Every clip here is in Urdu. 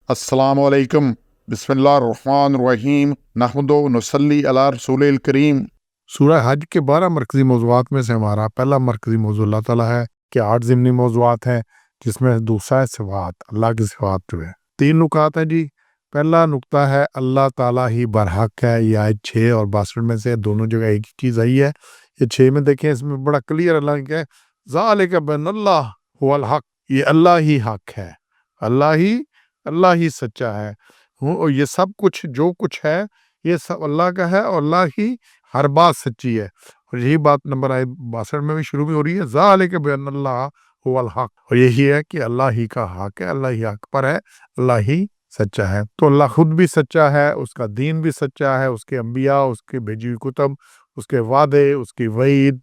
السلام علیکم، بسم اللہ الرحمن الرحیم، نحمد و نصلی علی رسول الکریم۔ سورہ حج کے 12 مرکزی موضوعات میں سے ہمارا پہلا مرکزی موضوع اللہ تعالیٰ ہے کہ 8 ضمنی موضوعات ہیں، جس میں دوسرا ہے صفات، اللہ کی صفات جو ہے 3 نکات ہیں جی۔ پہلا نقطہ ہے اللہ تعالیٰ ہی برحق ہے، یہ آیت 6 اور 62 میں سے دونوں جگہ ایک ہی چیز آئی ہے۔ یہ 6 میں دیکھیں، اس میں بڑا کلیئر اللہ نے کہا ہے ذالک بان اللہ هو الحق، یہ اللہ ہی حق ہے، اللہ ہی سچا ہے، اور یہ سب کچھ جو کچھ ہے یہ سب اللہ کا ہے، اور اللہ ہی ہر بات سچی ہے۔ اور یہی بات نمبر 62 میں بھی شروع میں ہو رہی ہے ذالک بان اللہ هو الحق، اور یہی ہے کہ اللہ ہی کا حق ہے، اللہ ہی حق پر ہے، اللہ ہی سچا ہے۔ تو اللہ خود بھی سچا ہے، اس کا دین بھی سچا ہے، اس کے انبیاء، اس کے بھیجی ہوئی کتب، اس کے وعدے، اس کی وعید،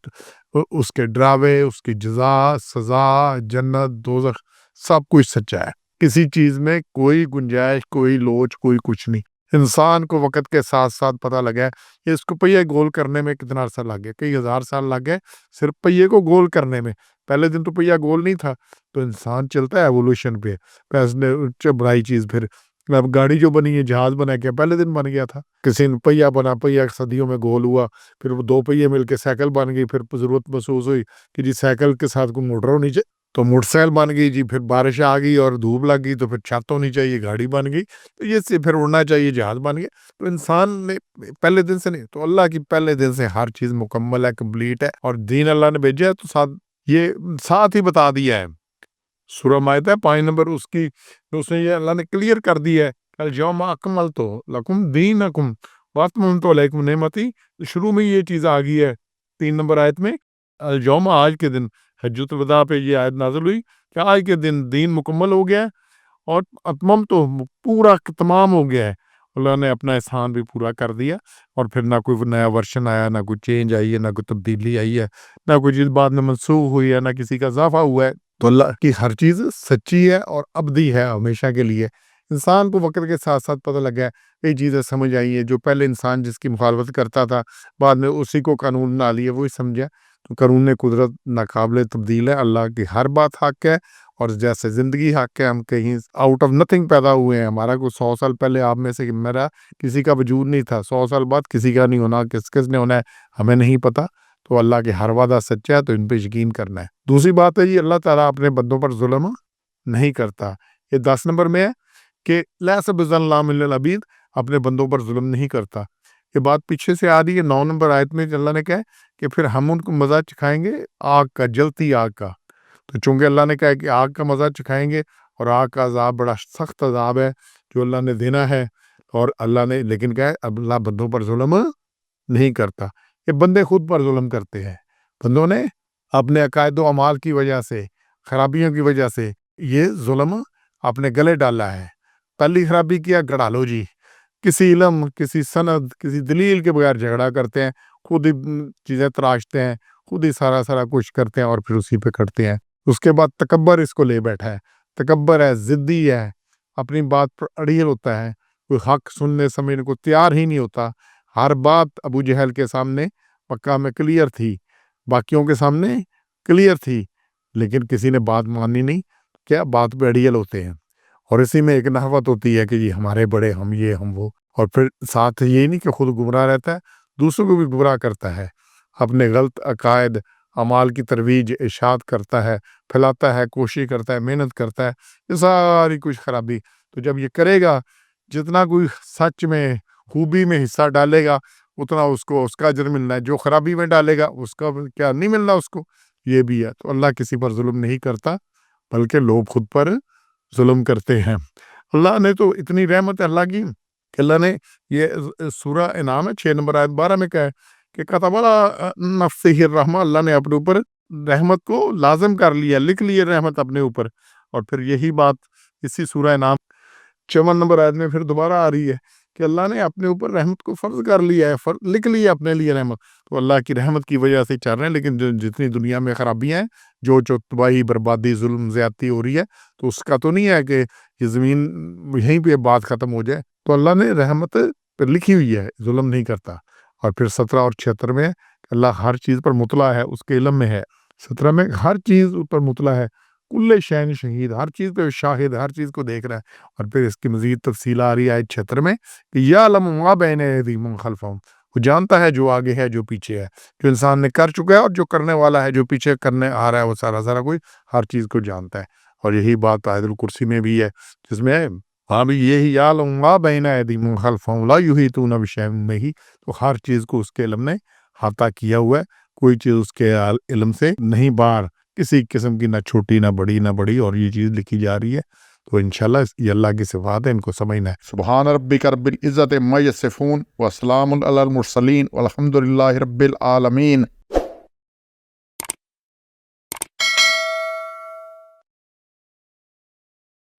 اس کے ڈراوے، اس کی جزا، سزا، جنت، دوزخ، سب کچھ سچا ہے۔ کسی چیز میں کوئی گنجائش، کوئی لوچ، کوئی کچھ نہیں۔ انسان کو وقت کے ساتھ ساتھ پتہ لگا ہے اس کو پہیے گول کرنے میں کتنا عرصہ لگ گیا، کئی ہزار سال لگ گئے صرف پہیے کو گول کرنے میں۔ پہلے دن تو پہیہ گول نہیں تھا، تو انسان چلتا ہے ایوولوشن پہ، نے بنائی چیز، پھر اب گاڑی جو بنی ہے، جہاز بنا کے پہلے دن بن گیا تھا، کسی نے پہیہ بنا، پہیہ صدیوں میں گول ہوا، پھر وہ 2 پہیے مل کے سائیکل بن گئی، پھر ضرورت محسوس ہوئی کہ جی سائیکل کے ساتھ کوئی موٹر ہونی چاہیے، تو موٹر سائیکل بن گئی جی، پھر بارش آ گئی اور دھوپ لگ گئی تو پھر چھت ہونی چاہیے، گاڑی بن گئی، تو یہ سے پھر اڑنا چاہیے، جہاز بن گیا۔ تو انسان نے پہلے دن سے نہیں، تو اللہ کی پہلے دن سے ہر چیز مکمل ہے، کمپلیٹ ہے، اور دین اللہ نے بھیجا ہے تو ساتھ ہی بتا دیا ہے۔ سورہ مائدہ 5 نمبر اس نے یہ اللہ نے کلیئر کر دی ہے، اليوم اکملت لکم دینکم واتممت علیکم نعمتی، شروع میں یہ چیز آ گئی ہے 3 نمبر آیت میں، اليوم آج کے دن، حجۃ الوداع پہ یہ آیت نازل ہوئی کہ آج کے دن دین مکمل ہو گیا ہے، اور اتمم تو پورا تمام ہو گیا ہے، اللہ نے اپنا احسان بھی پورا کر دیا، اور پھر نہ کوئی نیا ورشن آیا، نہ کوئی چینج آئی ہے، نہ کوئی تبدیلی آئی ہے، نہ کوئی چیز بعد میں منسوخ ہوئی ہے، نہ کسی کا اضافہ ہوا ہے۔ تو اللہ کی ہر چیز سچی ہے اور ابدی ہے، ہمیشہ کے لیے۔ انسان کو وقت کے ساتھ ساتھ پتہ لگا ہے، کئی چیزیں سمجھ آئی ہیں جو پہلے انسان جس کی مخالفت کرتا تھا، بعد میں اسی کو قانون بنا لیا، وہی سمجھا۔ تو قانون قدرت ناقابل تبدیل ہے، اللہ کی ہر بات حق ہے، اور جیسے زندگی حق ہے، ہم کہیں آؤٹ آف نتھنگ پیدا ہوئے ہیں، ہمارا کوئی 100 سال پہلے آپ میں سے میرا کسی کا وجود نہیں تھا، 100 سال بعد کسی کا نہیں ہونا، کس نے ہونا ہے ہمیں نہیں پتا۔ تو اللہ کے ہر وعدہ سچا ہے، تو ان پہ یقین کرنا ہے۔ دوسری بات ہے جی، اللہ تعالیٰ اپنے بندوں پر ظلم نہیں کرتا۔ یہ 10 نمبر میں ہے کہ لیس بظلام للعبید، اپنے بندوں پر ظلم نہیں کرتا۔ یہ بات پیچھے سے آ رہی ہے 9 نمبر آیت میں، اللہ نے کہا کہ پھر ہم ان کو مزہ چکھائیں گے آگ کا، جلتی آگ کا۔ تو چونکہ اللہ نے کہا کہ آگ کا مزہ چکھائیں گے، اور آگ کا عذاب بڑا سخت عذاب ہے جو اللہ نے دینا ہے، اور اللہ نے لیکن کہا ہے اب اللہ بندوں پر ظلم نہیں کرتا۔ یہ بندے خود پر ظلم کرتے ہیں، بندوں نے اپنے عقائد و اعمال کی وجہ سے، خرابیوں کی وجہ سے یہ ظلم اپنے گلے ڈالا ہے۔ پہلی خرابی کیا، گڑا لو جی، کسی علم، کسی سند، کسی دلیل کے بغیر جھگڑا کرتے ہیں، خود ہی چیزیں تراشتے ہیں، خود ہی سارا کچھ کرتے ہیں، اور پھر اسی پہ کھڑتے ہیں۔ اس کے بعد تکبر اس کو لے بیٹھا ہے، تکبر ہے، ضدی ہے، اپنی بات پر اڑیل ہوتا ہے، کوئی حق سننے سمجھنے کو تیار ہی نہیں ہوتا۔ ہر بات ابو جہل کے سامنے مکہ میں کلیئر تھی، باقیوں کے سامنے کلیئر تھی، لیکن کسی نے بات مانی نہیں، کیا بات پہ اڑیل ہوتے ہیں۔ اور اسی میں ایک نحوت ہوتی ہے کہ جی ہمارے بڑے، ہم یہ ہم وہ، اور پھر ساتھ یہ نہیں کہ خود گمراہ رہتا ہے، دوسروں کو بھی گمراہ کرتا ہے، اپنے غلط عقائد اعمال کی ترویج ارشاد کرتا ہے، پھیلاتا ہے، کوشش کرتا ہے، محنت کرتا ہے، یہ ساری کچھ خرابی۔ تو جب یہ کرے گا، جتنا کوئی سچ میں، خوبی میں حصہ ڈالے گا، اتنا اس کو اس کا اجر ملنا ہے، جو خرابی میں ڈالے گا اس کا کیا نہیں ملنا اس کو، یہ بھی ہے۔ تو اللہ کسی پر ظلم نہیں کرتا، بلکہ لوگ خود پر ظلم کرتے ہیں۔ اللہ نے تو اتنی رحمت ہے اللہ کی کہ اللہ نے یہ سورہ انعام ہے 6 نمبر آیت 12 میں کہا ہے کہ کتب نفسہ الرحمہ، اللہ نے اپنے اوپر رحمت کو لازم کر لیا، لکھ لیا رحمت اپنے اوپر۔ اور پھر یہی بات اسی سورہ انعام 54 نمبر آیت میں پھر دوبارہ آ رہی ہے کہ اللہ نے اپنے اوپر رحمت کو فرض کر لیا ہے، لکھ لیا اپنے لیے رحمت۔ تو اللہ کی رحمت کی وجہ سے چل رہے ہیں، لیکن جتنی دنیا میں خرابیاں ہیں، جو تباہی، بربادی، ظلم، زیادتی ہو رہی ہے، تو اس کا تو نہیں ہے کہ یہ زمین یہیں پہ بات ختم ہو جائے۔ تو اللہ نے رحمت پہ لکھی ہوئی ہے، ظلم نہیں کرتا۔ اور پھر 17 اور 76 میں اللہ ہر چیز پر مطلع ہے، اس کے علم میں ہے۔ 17 میں ہر چیز پر مطلع ہے، کل شین شہید، ہر چیز پہ شاہد، ہر چیز کو دیکھ رہا ہے۔ اور پھر اس کی مزید تفصیل آ رہی ہے آیت 76 میں کہ یعلم ما بین ایدیہم وما خلفہم، وہ جانتا ہے جو آگے ہے جو پیچھے ہے، جو انسان نے کر چکا ہے اور جو کرنے والا ہے، جو پیچھے کرنے آ رہا ہے، وہ سارا کوئی ہر چیز کو جانتا ہے۔ اور یہی بات آیت الکرسی میں بھی ہے، جس میں ہاں بھی یہی یعلم ما بین ایدیہم وما خلفہم لا یحیطون بشیء من علمہ، تو ہر چیز کو اس کے علم نے احاطہ کیا ہوا ہے، کوئی چیز اس کے علم سے نہیں باہر، کسی قسم کی نہ چھوٹی نہ بڑی، اور یہ چیز لکھی جا رہی ہے۔ تو انشاءاللہ یہ اللہ کی صفات ہے، ان کو سمجھنا ہے۔ سبحان ربک رب العزت عما یصفون وسلام علی المرسلین والحمد للہ رب العالمین۔